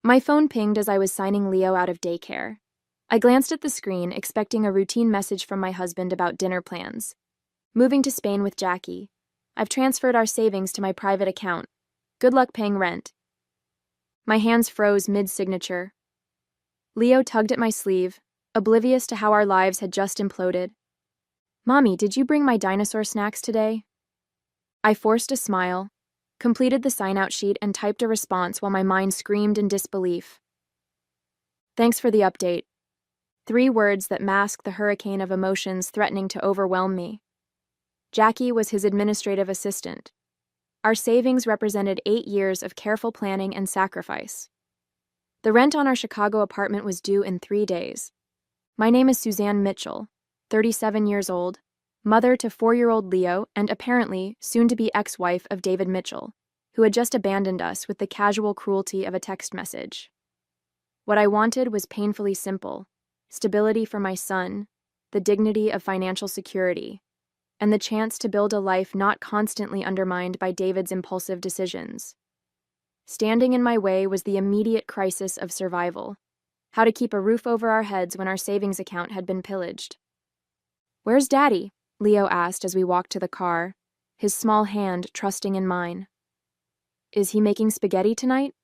My phone pinged as I was signing Leo out of daycare. I glanced at the screen, expecting a routine message from my husband about dinner plans. Moving to Spain with Jackie. I've transferred our savings to my private account. Good luck paying rent. My hands froze mid-signature. Leo tugged at my sleeve, oblivious to how our lives had just imploded. "Mommy, did you bring my dinosaur snacks today?" I forced a smile, completed the sign-out sheet, and typed a response while my mind screamed in disbelief. "Thanks for the update." 3 words that masked the hurricane of emotions threatening to overwhelm me. Jackie was his administrative assistant. Our savings represented 8 years of careful planning and sacrifice. The rent on our Chicago apartment was due in 3 days. My name is Suzanne Mitchell, 37 years old, mother to 4-year-old Leo and apparently soon-to-be ex-wife of David Mitchell, who had just abandoned us with the casual cruelty of a text message. What I wanted was painfully simple: stability for my son, the dignity of financial security, and the chance to build a life not constantly undermined by David's impulsive decisions. Standing in my way was the immediate crisis of survival: how to keep a roof over our heads when our savings account had been pillaged. "Where's Daddy?" Leo asked as we walked to the car, his small hand trusting in mine. "Is he making spaghetti tonight?"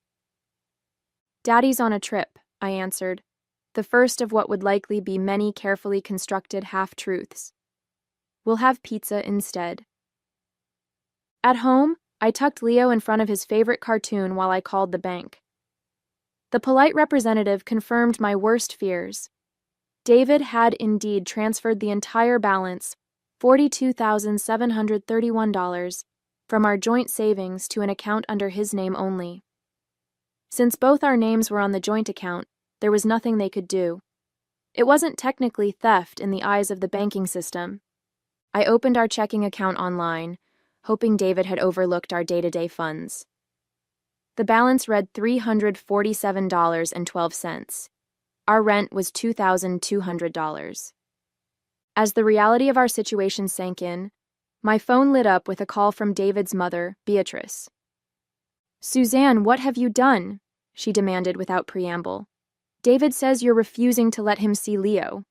"Daddy's on a trip," I answered, the first of what would likely be many carefully constructed half-truths. "We'll have pizza instead." At home, I tucked Leo in front of his favorite cartoon while I called the bank. The polite representative confirmed my worst fears. David had indeed transferred the entire balance, $42,731, from our joint savings to an account under his name only. Since both our names were on the joint account, there was nothing they could do. It wasn't technically theft in the eyes of the banking system. I opened our checking account online, hoping David had overlooked our day-to-day funds. The balance read $347.12. Our rent was $2,200. As the reality of our situation sank in, my phone lit up with a call from David's mother, Beatrice. "Suzanne, what have you done?" she demanded without preamble. "David says you're refusing to let him see Leo."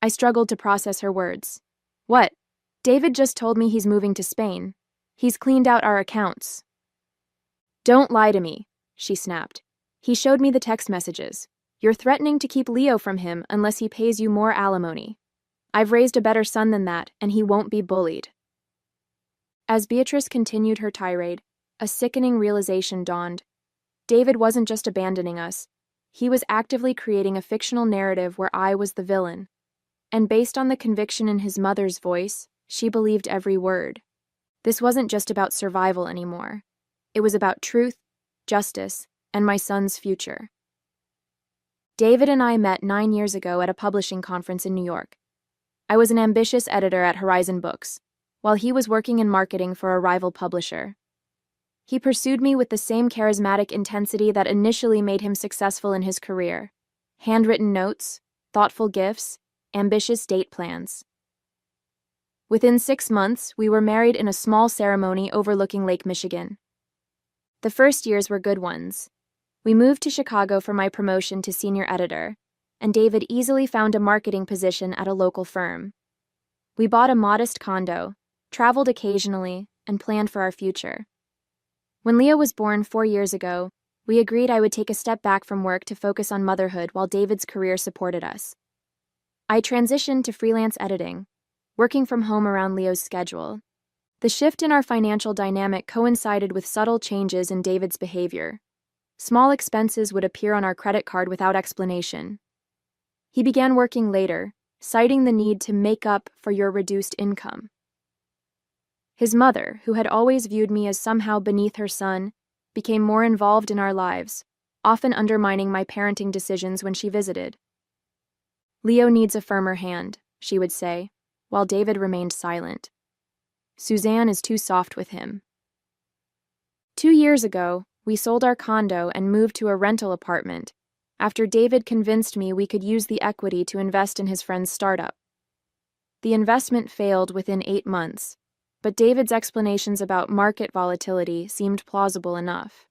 I struggled to process her words. "What? David just told me he's moving to Spain. He's cleaned out our accounts." "Don't lie to me," she snapped. "He showed me the text messages. You're threatening to keep Leo from him unless he pays you more alimony. I've raised a better son than that, and he won't be bullied." As Beatrice continued her tirade, a sickening realization dawned. David wasn't just abandoning us. He was actively creating a fictional narrative where I was the villain. And based on the conviction in his mother's voice, she believed every word. This wasn't just about survival anymore. It was about truth, justice, and my son's future. David and I met 9 years ago at a publishing conference in New York. I was an ambitious editor at Horizon Books, while he was working in marketing for a rival publisher. He pursued me with the same charismatic intensity that initially made him successful in his career: handwritten notes, thoughtful gifts, ambitious date plans. Within 6 months, we were married in a small ceremony overlooking Lake Michigan. The first years were good ones. We moved to Chicago for my promotion to senior editor, and David easily found a marketing position at a local firm. We bought a modest condo, traveled occasionally, and planned for our future. When Leo was born 4 years ago, we agreed I would take a step back from work to focus on motherhood while David's career supported us. I transitioned to freelance editing, working from home around Leo's schedule. The shift in our financial dynamic coincided with subtle changes in David's behavior. Small expenses would appear on our credit card without explanation. He began working later, citing the need to make up for your reduced income. His mother, who had always viewed me as somehow beneath her son, became more involved in our lives, often undermining my parenting decisions when she visited. "Leo needs a firmer hand," she would say, while David remained silent. "Suzanne is too soft with him." 2 years ago, we sold our condo and moved to a rental apartment, after David convinced me we could use the equity to invest in his friend's startup. The investment failed within 8 months, but David's explanations about market volatility seemed plausible enough.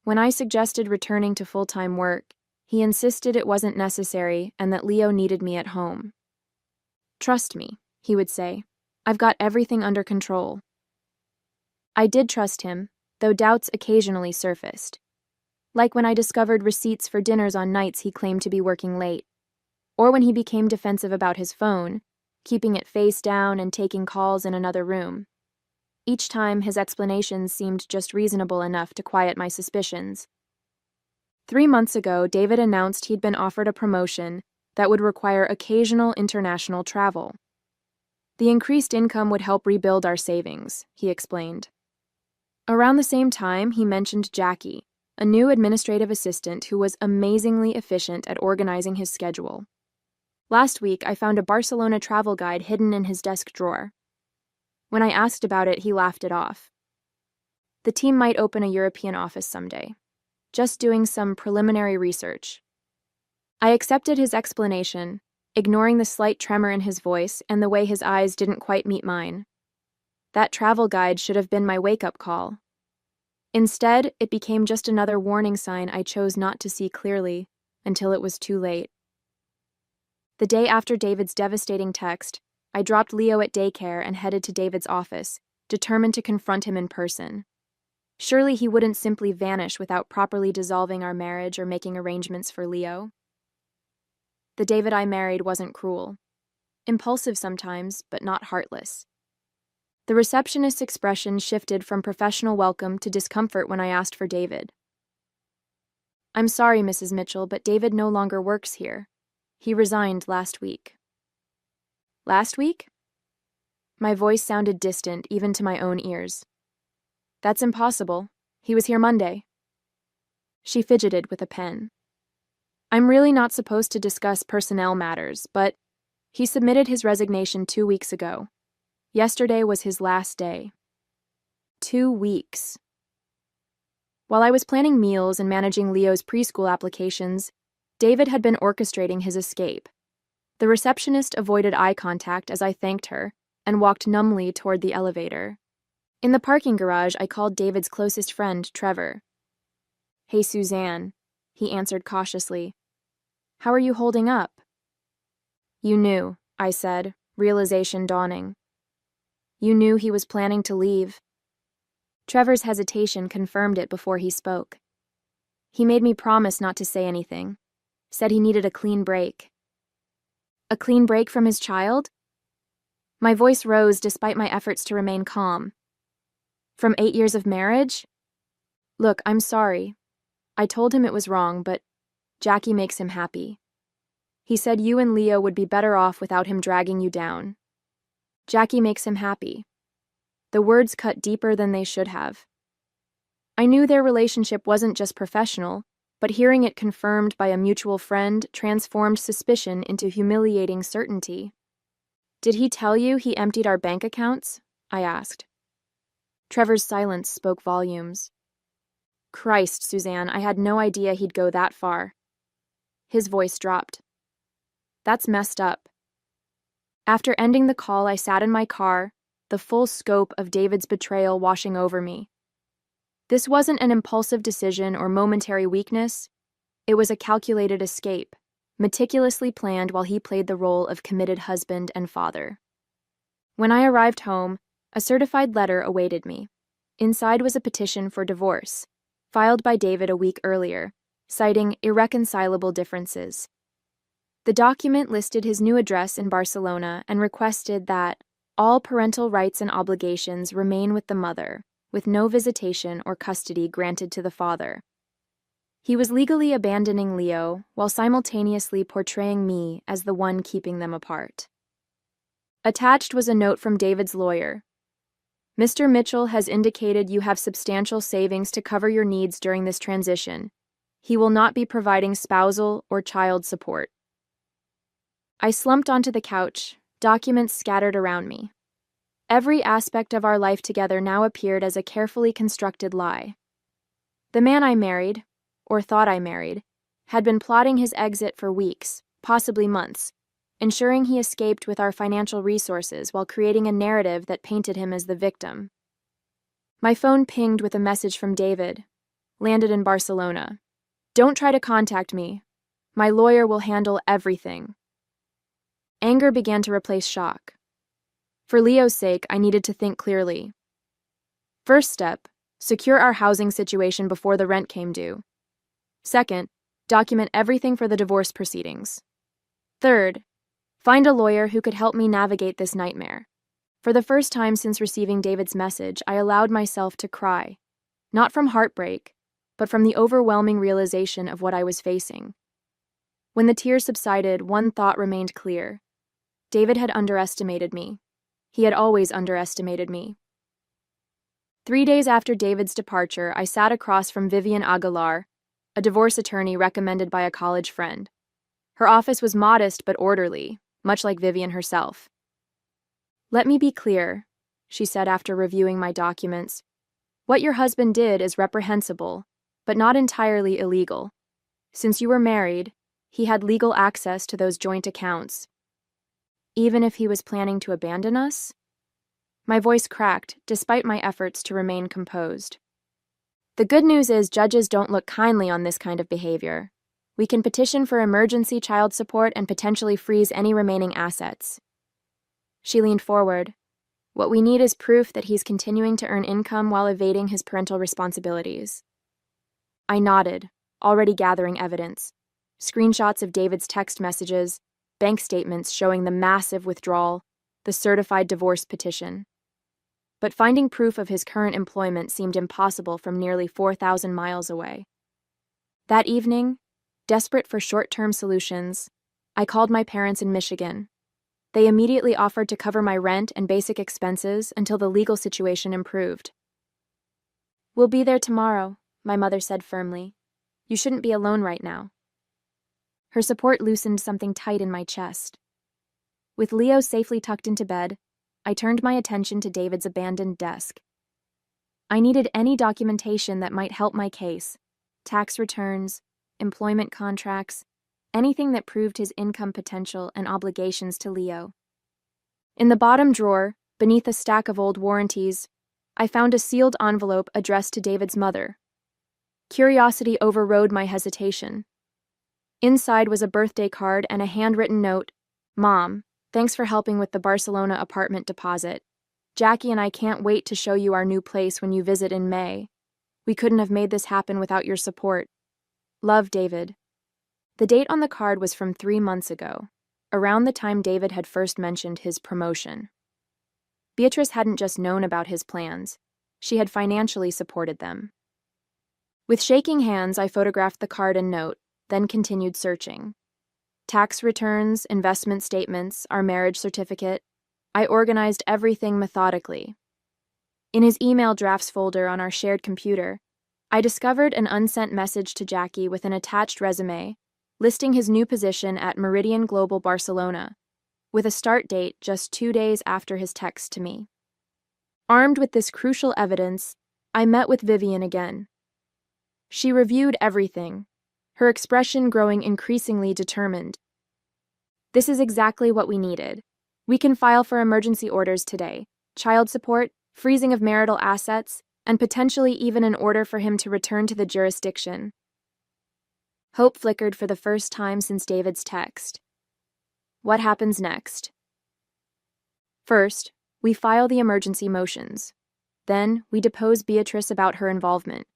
When I suggested returning to full-time work, he insisted it wasn't necessary and that Leo needed me at home. "Trust me," he would say. "I've got everything under control." I did trust him, though doubts occasionally surfaced. Like when I discovered receipts for dinners on nights he claimed to be working late, or when he became defensive about his phone, keeping it face down and taking calls in another room. Each time, his explanations seemed just reasonable enough to quiet my suspicions. 3 months ago, David announced he'd been offered a promotion that would require occasional international travel. The increased income would help rebuild our savings, he explained. Around the same time, he mentioned Jackie, a new administrative assistant who was amazingly efficient at organizing his schedule. Last week, I found a Barcelona travel guide hidden in his desk drawer. When I asked about it, he laughed it off. The team might open a European office someday. Just doing some preliminary research. I accepted his explanation, ignoring the slight tremor in his voice and the way his eyes didn't quite meet mine. That travel guide should have been my wake-up call. Instead, it became just another warning sign I chose not to see clearly until it was too late. The day after David's devastating text, I dropped Leo at daycare and headed to David's office, determined to confront him in person. Surely he wouldn't simply vanish without properly dissolving our marriage or making arrangements for Leo. The David I married wasn't cruel. Impulsive sometimes, but not heartless. The receptionist's expression shifted from professional welcome to discomfort when I asked for David. "I'm sorry, Mrs. Mitchell, but David no longer works here. He resigned last week." "Last week?" My voice sounded distant even to my own ears. "That's impossible. He was here Monday." She fidgeted with a pen. "I'm really not supposed to discuss personnel matters, but he submitted his resignation 2 weeks ago. Yesterday was his last day." 2 weeks. While I was planning meals and managing Leo's preschool applications, David had been orchestrating his escape. The receptionist avoided eye contact as I thanked her and walked numbly toward the elevator. In the parking garage, I called David's closest friend, Trevor. "Hey, Suzanne," he answered cautiously. "How are you holding up?" "You knew," I said, realization dawning. "You knew he was planning to leave." Trevor's hesitation confirmed it before he spoke. He made me promise not to say anything, said he needed a clean break. A clean break from his child? My voice rose despite my efforts to remain calm. From 8 years of marriage? "Look, I'm sorry. I told him it was wrong, but Jackie makes him happy. He said you and Leo would be better off without him dragging you down. Jackie makes him happy." The words cut deeper than they should have. I knew their relationship wasn't just professional, but hearing it confirmed by a mutual friend transformed suspicion into humiliating certainty. "Did he tell you he emptied our bank accounts?" I asked. Trevor's silence spoke volumes. "Christ, Suzanne, I had no idea he'd go that far." His voice dropped. "That's messed up." After ending the call, I sat in my car, the full scope of David's betrayal washing over me. This wasn't an impulsive decision or momentary weakness. It was a calculated escape, meticulously planned while he played the role of committed husband and father. When I arrived home, a certified letter awaited me. Inside was a petition for divorce, filed by David a week earlier, citing irreconcilable differences. The document listed his new address in Barcelona and requested that all parental rights and obligations remain with the mother, with no visitation or custody granted to the father. He was legally abandoning Leo while simultaneously portraying me as the one keeping them apart. Attached was a note from David's lawyer. "Mr. Mitchell has indicated you have substantial savings to cover your needs during this transition. He will not be providing spousal or child support." I slumped onto the couch, documents scattered around me. Every aspect of our life together now appeared as a carefully constructed lie. The man I married, or thought I married, had been plotting his exit for weeks, possibly months, ensuring he escaped with our financial resources while creating a narrative that painted him as the victim. My phone pinged with a message from David. landed in Barcelona. Don't try to contact me. My lawyer will handle everything. Anger began to replace shock. For Leo's sake, I needed to think clearly. First step, secure our housing situation before the rent came due. Second, document everything for the divorce proceedings. Third, find a lawyer who could help me navigate this nightmare. For the first time since receiving David's message, I allowed myself to cry, not from heartbreak, but from the overwhelming realization of what I was facing. When the tears subsided, one thought remained clear. David had underestimated me. He had always underestimated me. 3 days after David's departure, I sat across from Vivian Aguilar, a divorce attorney recommended by a college friend. Her office was modest but orderly, much like Vivian herself. "Let me be clear," she said after reviewing my documents. "What your husband did is reprehensible, but not entirely illegal. Since you were married, he had legal access to those joint accounts. Even if he was planning to abandon us?" My voice cracked, despite my efforts to remain composed. "The good news is judges don't look kindly on this kind of behavior. We can petition for emergency child support and potentially freeze any remaining assets." She leaned forward. "What we need is proof that he's continuing to earn income while evading his parental responsibilities." I nodded, already gathering evidence. Screenshots of David's text messages, bank statements showing the massive withdrawal, the certified divorce petition. But finding proof of his current employment seemed impossible from nearly 4,000 miles away. That evening, desperate for short-term solutions, I called my parents in Michigan. They immediately offered to cover my rent and basic expenses until the legal situation improved. "We'll be there tomorrow," my mother said firmly. "You shouldn't be alone right now." Her support loosened something tight in my chest. With Leo safely tucked into bed, I turned my attention to David's abandoned desk. I needed any documentation that might help my case: tax returns, employment contracts, anything that proved his income potential and obligations to Leo. In the bottom drawer, beneath a stack of old warranties, I found a sealed envelope addressed to David's mother. Curiosity overrode my hesitation. Inside was a birthday card and a handwritten note. "Mom, thanks for helping with the Barcelona apartment deposit. Jackie and I can't wait to show you our new place when you visit in May. We couldn't have made this happen without your support. Love, David." The date on the card was from 3 months ago, around the time David had first mentioned his promotion. Beatrice hadn't just known about his plans, she had financially supported them. With shaking hands, I photographed the card and note, then continued searching. Tax returns, investment statements, our marriage certificate. I organized everything methodically. In his email drafts folder on our shared computer, I discovered an unsent message to Jackie with an attached resume, listing his new position at Meridian Global Barcelona, with a start date just 2 days after his text to me. Armed with this crucial evidence, I met with Vivian again. She reviewed everything, her expression growing increasingly determined. "This is exactly what we needed. We can file for emergency orders today: child support, freezing of marital assets, and potentially even an order for him to return to the jurisdiction." Hope flickered for the first time since David's text. What happens next? First, we file the emergency motions. Then, we depose Beatrice about her involvement.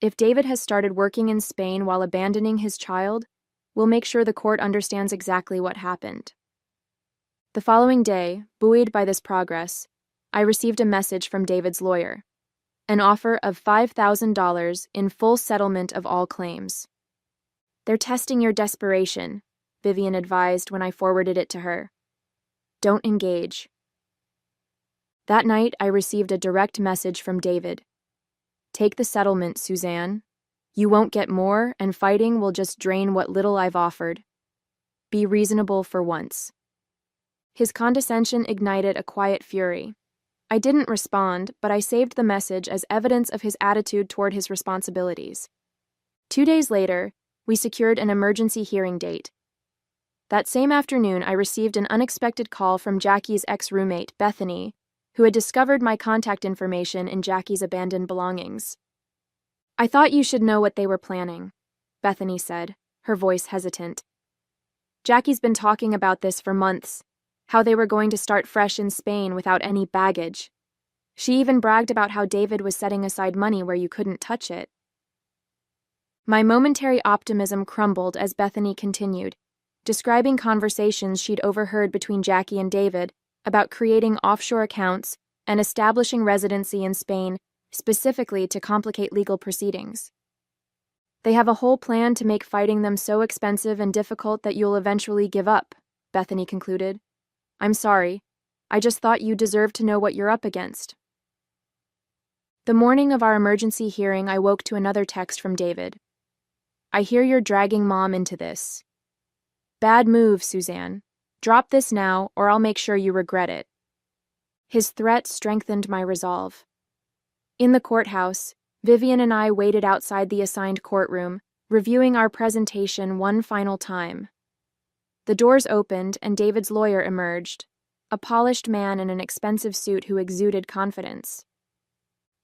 If David has started working in Spain while abandoning his child, we'll make sure the court understands exactly what happened. The following day, buoyed by this progress, I received a message from David's lawyer: an offer of $5,000 in full settlement of all claims. "They're testing your desperation," Vivian advised when I forwarded it to her. "Don't engage." That night, I received a direct message from David. "Take the settlement, Suzanne. You won't get more, and fighting will just drain what little I've offered. Be reasonable for once." His condescension ignited a quiet fury. I didn't respond, but I saved the message as evidence of his attitude toward his responsibilities. 2 days later, we secured an emergency hearing date. That same afternoon, I received an unexpected call from Jackie's ex-roommate, Bethany, who had discovered my contact information in Jackie's abandoned belongings. I thought you should know what they were planning, Bethany said, her voice hesitant. Jackie's been talking about this for months, how they were going to start fresh in Spain without any baggage. She even bragged about how David was setting aside money where you couldn't touch it. My momentary optimism crumbled as Bethany continued, describing conversations she'd overheard between Jackie and David about creating offshore accounts and establishing residency in Spain specifically to complicate legal proceedings. They have a whole plan to make fighting them so expensive and difficult that you'll eventually give up, Bethany concluded. I'm sorry. I just thought you deserved to know what you're up against. The morning of our emergency hearing, I woke to another text from David. I hear you're dragging Mom into this. Bad move, Suzanne. Drop this now, or I'll make sure you regret it. His threat strengthened my resolve. In the courthouse, Vivian and I waited outside the assigned courtroom, reviewing our presentation one final time. The doors opened and David's lawyer emerged, a polished man in an expensive suit who exuded confidence.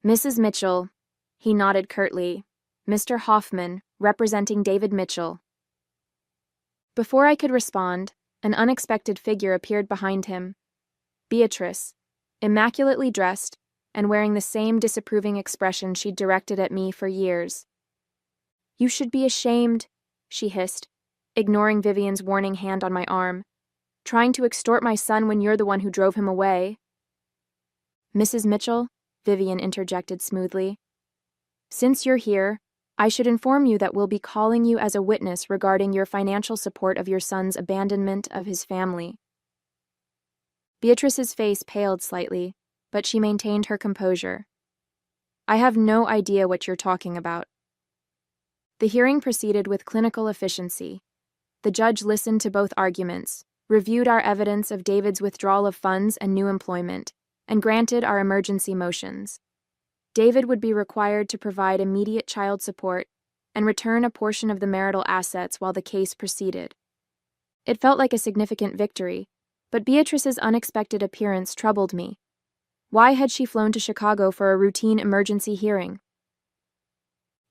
Mrs. Mitchell, he nodded curtly. Mr. Hoffman, representing David Mitchell. Before I could respond, an unexpected figure appeared behind him. Beatrice, immaculately dressed and wearing the same disapproving expression she'd directed at me for years. You should be ashamed, she hissed, ignoring Vivian's warning hand on my arm. Trying to extort my son when you're the one who drove him away. Mrs. Mitchell, Vivian interjected smoothly. Since you're here, I should inform you that we'll be calling you as a witness regarding your financial support of your son's abandonment of his family. Beatrice's face paled slightly, but she maintained her composure. I have no idea what you're talking about. The hearing proceeded with clinical efficiency. The judge listened to both arguments, reviewed our evidence of David's withdrawal of funds and new employment, and granted our emergency motions. David would be required to provide immediate child support and return a portion of the marital assets while the case proceeded. It felt like a significant victory, but Beatrice's unexpected appearance troubled me. Why had she flown to Chicago for a routine emergency hearing?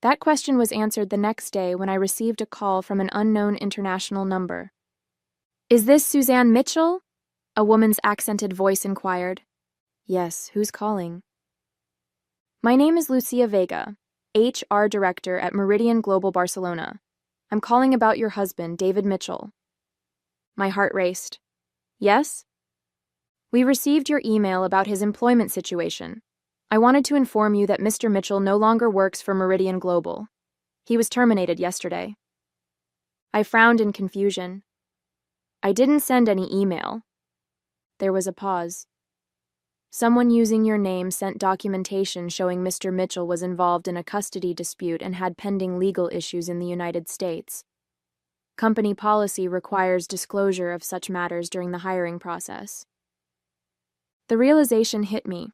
That question was answered the next day when I received a call from an unknown international number. Is this Suzanne Mitchell? A woman's accented voice inquired. Yes, who's calling? My name is Lucia Vega, HR Director at Meridian Global Barcelona. I'm calling about your husband, David Mitchell. My heart raced. Yes? We received your email about his employment situation. I wanted to inform you that Mr. Mitchell no longer works for Meridian Global. He was terminated yesterday. I frowned in confusion. I didn't send any email. There was a pause. Someone using your name sent documentation showing Mr. Mitchell was involved in a custody dispute and had pending legal issues in the United States. Company policy requires disclosure of such matters during the hiring process. The realization hit me.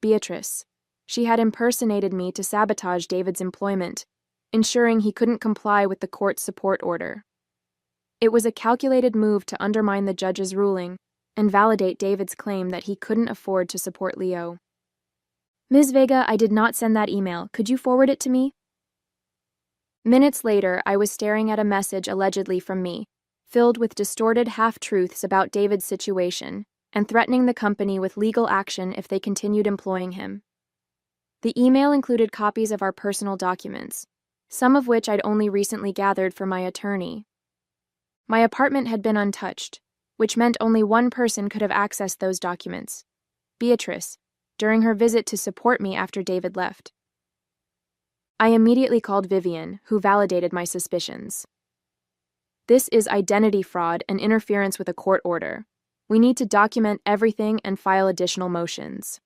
Beatrice. She had impersonated me to sabotage David's employment, ensuring he couldn't comply with the court's support order. It was a calculated move to undermine the judge's ruling and validate David's claim that he couldn't afford to support Leo. Ms. Vega, I did not send that email. Could you forward it to me? Minutes later, I was staring at a message allegedly from me, filled with distorted half-truths about David's situation and threatening the company with legal action if they continued employing him. The email included copies of our personal documents, some of which I'd only recently gathered from my attorney. My apartment had been untouched, which meant only one person could have accessed those documents, Beatrice, during her visit to support me after David left. I immediately called Vivian, who validated my suspicions. This is identity fraud and interference with a court order. We need to document everything and file additional motions.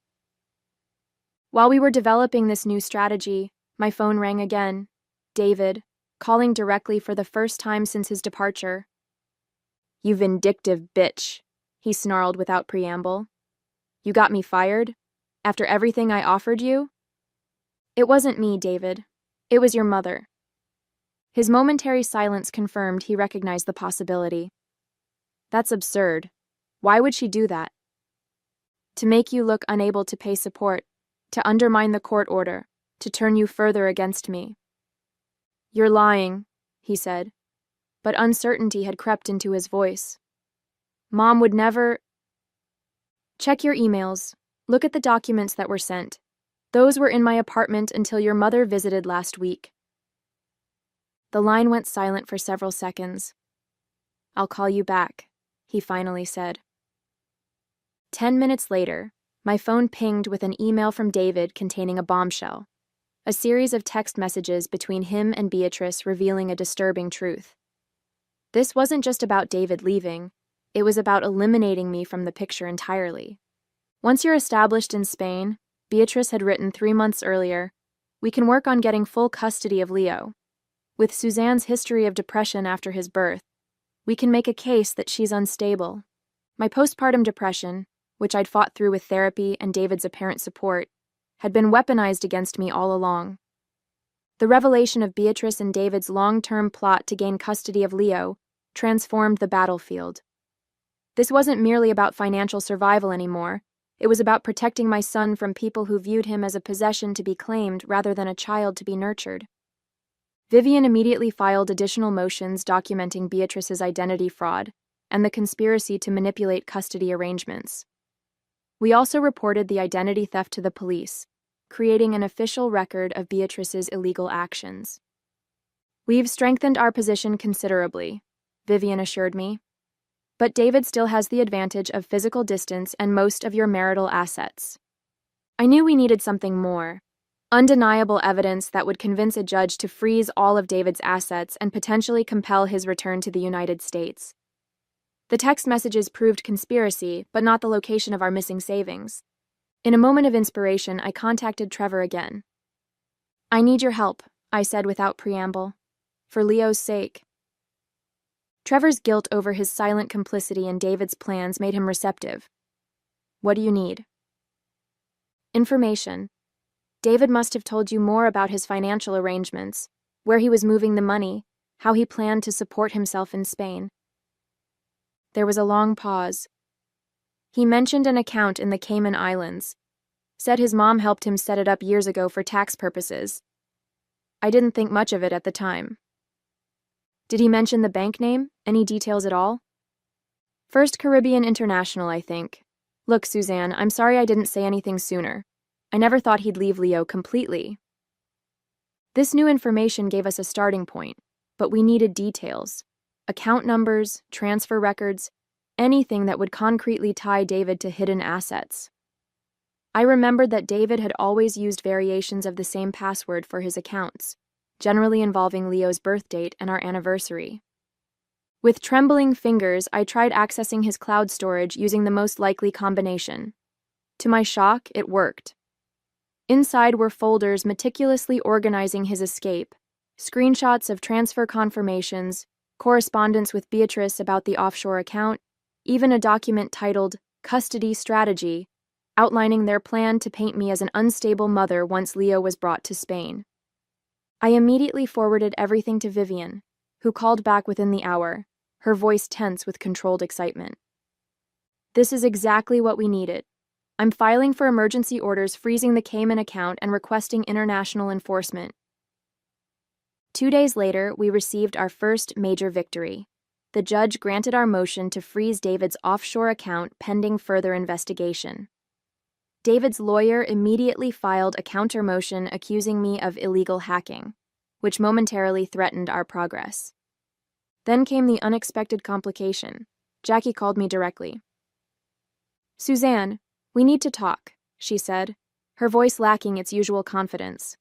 While we were developing this new strategy, my phone rang again. David, calling directly for the first time since his departure. You vindictive bitch, he snarled without preamble. You got me fired? After everything I offered you? It wasn't me, David. It was your mother. His momentary silence confirmed he recognized the possibility. That's absurd. Why would she do that? To make you look unable to pay support, to undermine the court order. to turn you further against me." "You're lying," he said, but uncertainty had crept into his voice. "Mom would never—" "Check your emails. Look at the documents that were sent. Those were in my apartment until your mother visited last week." The line went silent for several seconds. "I'll call you back," he finally said. 10 minutes later, my phone pinged with an email from David containing a bombshell, a series of text messages between him and Beatrice revealing a disturbing truth. This wasn't just about David leaving, it was about eliminating me from the picture entirely. "Once you're established in Spain," Beatrice had written 3 months earlier, "we can work on getting full custody of Leo. With Suzanne's history of depression after his birth, we can make a case that she's unstable." My postpartum depression, which I'd fought through with therapy and David's apparent support, had been weaponized against me all along. The revelation of Beatrice and David's long-term plot to gain custody of Leo transformed the battlefield. This wasn't merely about financial survival anymore. It was about protecting my son from people who viewed him as a possession to be claimed rather than a child to be nurtured. Vivian immediately filed additional motions documenting Beatrice's identity fraud and the conspiracy to manipulate custody arrangements. We also reported the identity theft to the police, creating an official record of Beatrice's illegal actions. "We've strengthened our position considerably," Vivian assured me. "But David still has the advantage of physical distance and most of your marital assets." I knew we needed something more. Undeniable evidence that would convince a judge to freeze all of David's assets and potentially compel his return to the United States. The text messages proved conspiracy, but not the location of our missing savings. In a moment of inspiration, I contacted Trevor again. "I need your help," I said without preamble. "For Leo's sake." Trevor's guilt over his silent complicity in David's plans made him receptive. "What do you need?" "Information. David must have told you more about his financial arrangements, where he was moving the money, how he planned to support himself in Spain." There was a long pause. "He mentioned an account in the Cayman Islands. Said his mom helped him set it up years ago for tax purposes. I didn't think much of it at the time." "Did he mention the bank name? Any details at all?" "First Caribbean International, I think. Look, Suzanne, I'm sorry I didn't say anything sooner. I never thought he'd leave Leo completely." This new information gave us a starting point, but we needed details. Account numbers, transfer records, anything that would concretely tie David to hidden assets. I remembered that David had always used variations of the same password for his accounts, generally involving Leo's birth date and our anniversary. With trembling fingers, I tried accessing his cloud storage using the most likely combination. To my shock, it worked. Inside were folders meticulously organizing his escape, screenshots of transfer confirmations, correspondence with Beatrice about the offshore account, even a document titled Custody Strategy, outlining their plan to paint me as an unstable mother once Leo was brought to Spain. I immediately forwarded everything to Vivian, who called back within the hour, her voice tense with controlled excitement. "This is exactly what we needed. I'm filing for emergency orders freezing the Cayman account and requesting international enforcement." 2 days later, we received our first major victory. The judge granted our motion to freeze David's offshore account pending further investigation. David's lawyer immediately filed a counter motion accusing me of illegal hacking, which momentarily threatened our progress. Then came the unexpected complication. Jackie called me directly. "Suzanne, we need to talk," she said, her voice lacking its usual confidence.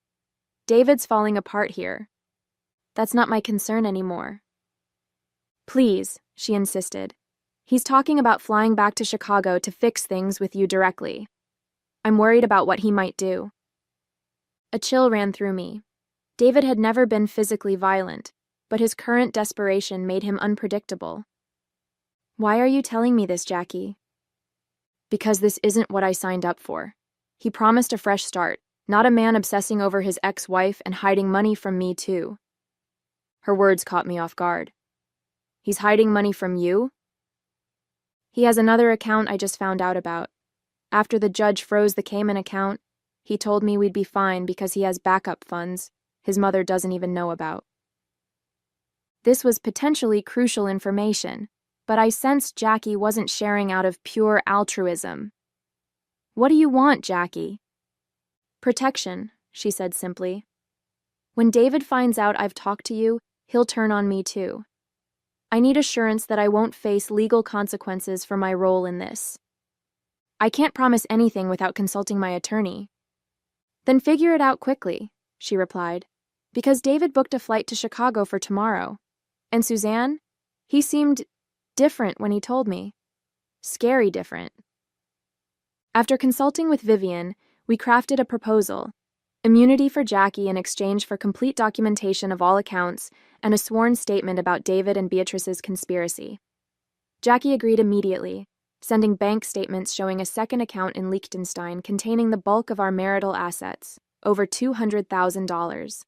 "David's falling apart here. That's not my concern anymore." "Please," she insisted. "He's talking about flying back to Chicago to fix things with you directly. I'm worried about what he might do." A chill ran through me. David had never been physically violent, but his current desperation made him unpredictable. "Why are you telling me this, Jackie?" "Because this isn't what I signed up for. He promised a fresh start, not a man obsessing over his ex-wife and hiding money from me, too." Her words caught me off guard. "He's hiding money from you?" "He has another account I just found out about. After the judge froze the Cayman account, He told me we'd be fine because he has backup funds his mother doesn't even know about. This was potentially crucial information, but I sensed Jackie wasn't sharing out of pure altruism. "What do you want, Jackie?" "Protection," she said simply. "When David finds out I've talked to you, he'll turn on me too. I need assurance that I won't face legal consequences for my role in this. I can't promise anything without consulting my attorney." "Then figure it out quickly," she replied, "because David booked a flight to Chicago for tomorrow. And Suzanne? He seemed different when he told me. Scary different." After consulting with Vivian, we crafted a proposal: immunity for Jackie in exchange for complete documentation of all accounts and a sworn statement about David and Beatrice's conspiracy. Jackie agreed immediately, sending bank statements showing a second account in Liechtenstein containing the bulk of our marital assets, over $200,000.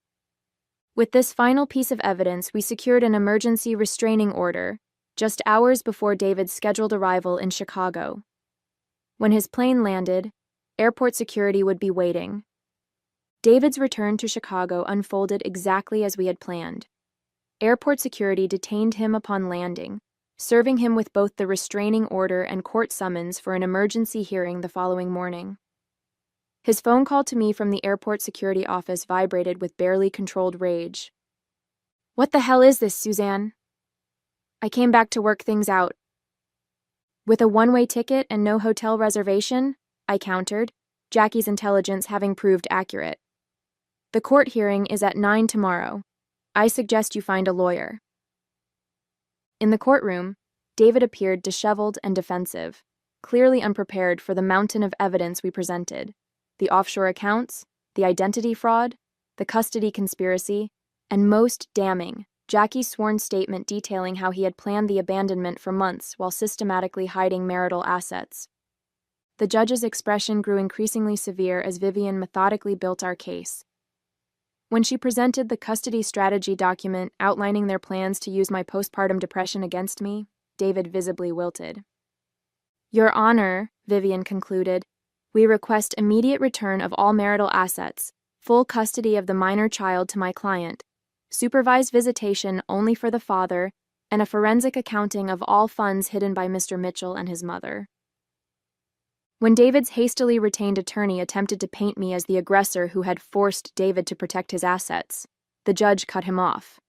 With this final piece of evidence, we secured an emergency restraining order just hours before David's scheduled arrival in Chicago. When his plane landed, airport security would be waiting. David's return to Chicago unfolded exactly as we had planned. Airport security detained him upon landing, serving him with both the restraining order and court summons for an emergency hearing the following morning. His phone call to me from the airport security office vibrated with barely controlled rage. "What the hell is this, Suzanne?" "I came back to work things out." "With a one-way ticket and no hotel reservation?" I countered, Jackie's intelligence having proved accurate. "The court hearing is at 9 tomorrow. I suggest you find a lawyer." In the courtroom, David appeared disheveled and defensive, clearly unprepared for the mountain of evidence we presented: the offshore accounts, the identity fraud, the custody conspiracy, and most damning, Jackie's sworn statement detailing how he had planned the abandonment for months while systematically hiding marital assets. The judge's expression grew increasingly severe as Vivian methodically built our case. When she presented the custody strategy document outlining their plans to use my postpartum depression against me, David visibly wilted. "Your Honor," Vivian concluded, "we request immediate return of all marital assets, full custody of the minor child to my client, supervised visitation only for the father, and a forensic accounting of all funds hidden by Mr. Mitchell and his mother." When David's hastily retained attorney attempted to paint me as the aggressor who had forced David to protect his assets, the judge cut him off.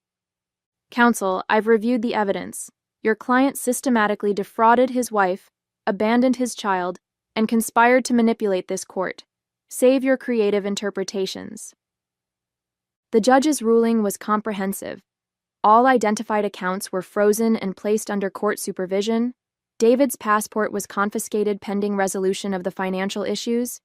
"Counsel, I've reviewed the evidence. Your client systematically defrauded his wife, abandoned his child, and conspired to manipulate this court. Save your creative interpretations." The judge's ruling was comprehensive. All identified accounts were frozen and placed under court supervision. David's passport was confiscated pending resolution of the financial issues.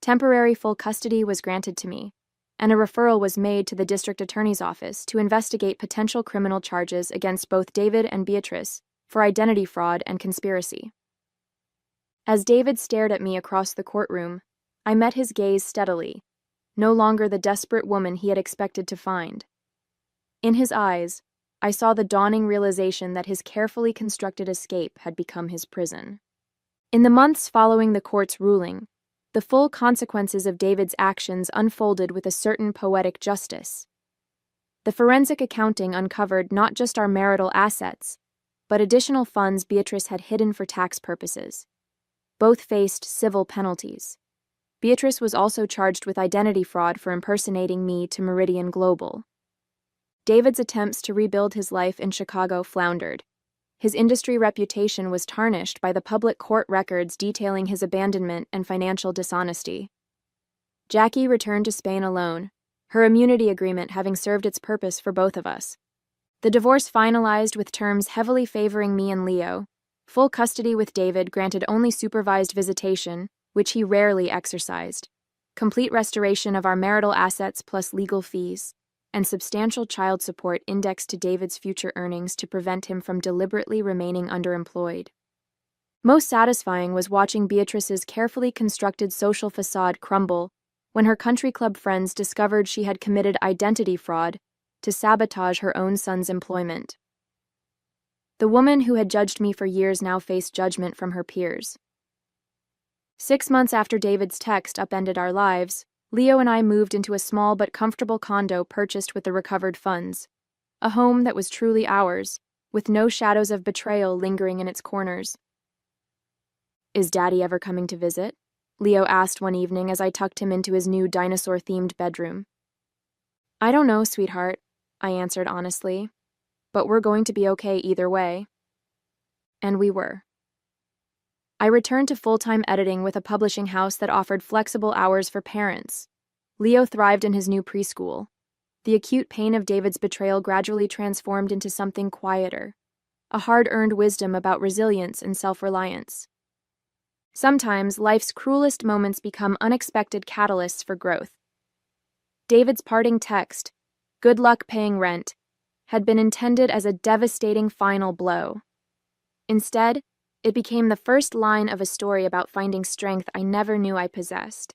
Temporary full custody was granted to me, and a referral was made to the district attorney's office to investigate potential criminal charges against both David and Beatrice for identity fraud and conspiracy. As David stared at me across the courtroom, I met his gaze steadily, no longer the desperate woman he had expected to find. In his eyes, I saw the dawning realization that his carefully constructed escape had become his prison. In the months following the court's ruling, the full consequences of David's actions unfolded with a certain poetic justice. The forensic accounting uncovered not just our marital assets, but additional funds Beatrice had hidden for tax purposes. Both faced civil penalties. Beatrice was also charged with identity fraud for impersonating me to Meridian Global. David's attempts to rebuild his life in Chicago floundered. His industry reputation was tarnished by the public court records detailing his abandonment and financial dishonesty. Jackie returned to Spain alone, her immunity agreement having served its purpose for both of us. The divorce finalized with terms heavily favoring me and Leo. Full custody with David granted only supervised visitation, which he rarely exercised. Complete restoration of our marital assets plus legal fees, and substantial child support indexed to David's future earnings to prevent him from deliberately remaining underemployed. Most satisfying was watching Beatrice's carefully constructed social facade crumble when her country club friends discovered she had committed identity fraud to sabotage her own son's employment. The woman who had judged me for years now faced judgment from her peers. 6 months after David's text upended our lives, Leo and I moved into a small but comfortable condo purchased with the recovered funds. A home that was truly ours, with no shadows of betrayal lingering in its corners. "Is Daddy ever coming to visit?" Leo asked one evening as I tucked him into his new dinosaur-themed bedroom. "I don't know, sweetheart," I answered honestly, "but we're going to be okay either way." And we were. I returned to full-time editing with a publishing house that offered flexible hours for parents. Leo thrived in his new preschool. The acute pain of David's betrayal gradually transformed into something quieter, a hard-earned wisdom about resilience and self-reliance. Sometimes life's cruelest moments become unexpected catalysts for growth. David's parting text, "Good luck paying rent," had been intended as a devastating final blow. Instead, it became the first line of a story about finding strength I never knew I possessed.